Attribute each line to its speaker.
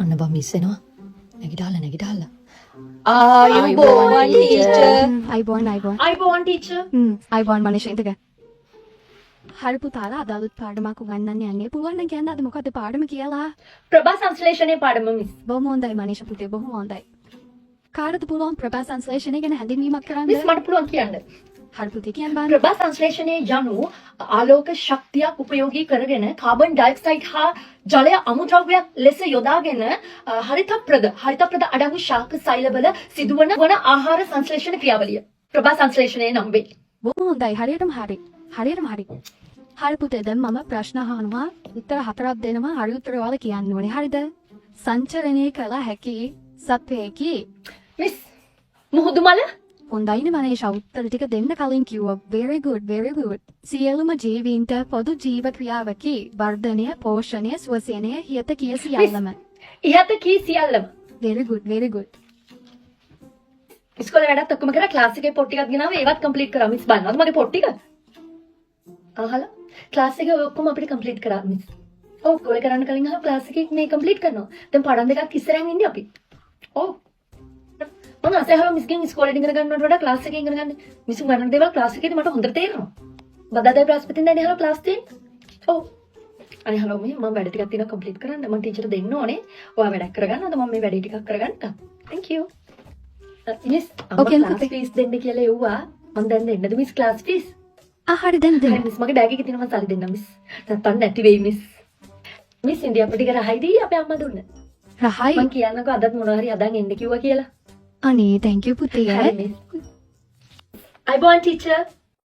Speaker 1: අන්න බා මිස් වෙනවා. නැගිටහල්ලා.
Speaker 2: ආයුබෝවන් ටීචර්.
Speaker 3: අයිබෝන් ටීචර්.
Speaker 2: අයිබෝන් මනීෂා ඉඳග. හරි පුතාලා අද අලුත් පාඩමක් උගන්වන්න යන්නේ. පුළුවන් නම් කියන්න අද මොකද්ද පාඩම කියලා?
Speaker 3: ප්‍රභා සංශ්ලේෂණයේ පාඩම මිස්.
Speaker 2: බොහොම හොඳයි මනීෂා පුතේ බොහොම හොඳයි. කාටද පුළුවන් ප්‍රභා සංශ්ලේෂණය ගැන හැඳින්වීමක් කරන්න?
Speaker 3: මිස් මට පුළුවන් කියන්න.
Speaker 2: හරි පුතේ කියන්න බලන්න.
Speaker 3: ප්‍රභා සංශ්ලේෂණයේ යනු ආලෝක ශක්තියක් උපයෝගී කරගෙන කාබන් ඩයොක්සයිඩ් හා ජලය අමුද්‍රව්‍යයක් ලෙස යොදාගෙන හරිතප්‍රද අඩංගු ශාක සෛලවල සිදුවන ආහාර සංශ්ලේෂණ ක්‍රියාවලිය ප්‍රභා සංශ්ලේෂණයේ නම් වේ.
Speaker 2: බොහොම හොඳයි හරියටම හරි. හරි පුතේ දැන් මම ප්‍රශ්න අහනවා උත්තර 4ක් දෙනවා හරි උත්තර ඔයාලා කියන්න ඕනේ. හරිද? සංචරණය කළ හැකි සත්වයකි.
Speaker 3: මිස් මුහුදුමල
Speaker 2: හොඳයිනේ මනේෂා උත්තර ටික දෙන්න කලින් කිව්වා. very good. සියලුම ජීවීන්ට පොදු ජීව ක්‍රියාවකි. වර්ධනය, පෝෂණය, ස්වසනය, හිත කිය සියල්ලම.
Speaker 3: ඉහත කී සියල්ලම.
Speaker 2: very good.
Speaker 3: ඉස්කෝලේ වැඩත් ඔක්කොම කරා ක්ලාස් එකේ පොත් ටිකක් ගෙනාවා ඒවත් කම්ප්ලීට් කරා මිස් බලනවාද මගේ පොත් ටික? අහලා ක්ලාස් එකේ ඔක්කොම අපිට කම්ප්ලීට් කරා මිස්. ඔව් කොලේ කරන්න කලින් අහලා ක්ලාස් එකේ මේ කම්ප්ලීට් කරනවා. දැන් පාඩම් දෙකක් ඉස්සරහින් ඉන්නේ අපි. ඔව්. මම අසහව මිස්ගෙන් ඉස්කෝලේ ඉගෙන ගන්නවට වඩා ක්ලාස් එකේ ඉගෙන ගන්න. මිස් උගන්වන දේවල් ක්ලාස් එකේදී මට හොඳට තේරෙනවා. බදාදා ප්‍රාස්පතින් දැන් අහලා ක්ලාස් තියෙන්නේ. ඔව්. අනේ හලෝ මම වැඩ ටිකක් තියෙනවා කම්ප්ලීට් කරන්න. මම ටීචර් දෙන්න ඕනේ. ඔයා වැඩක් කරගන්න. අද මම මේ වැඩේ ටිකක් කරගන්නම්. thank you. Miss
Speaker 2: Okay,
Speaker 3: class fees දෙන්න කියලා එව්වා. මම දැන් දෙන්නද මිස් ක්ලාස් ෆීස්?
Speaker 2: හරි දැන් දෙන්න.
Speaker 3: මිස් මගේ බෑග් එකේ තියෙනවා මම සල්ලි දෙන්නම් මිස්. නැත්තම් නැති වෙයි මිස්. මිස් ඉන්දියා අපිට රහයිදී අපේ අම්මා දුන්න.
Speaker 2: රහයි.
Speaker 3: මම කියන්නකෝ අදත් මොනවා හරි අදන් එන්න කිව්වා කියලා.
Speaker 2: අනේ thank you පුතේ.
Speaker 3: හරි මිස්. අයිබෝන් ටීචර්.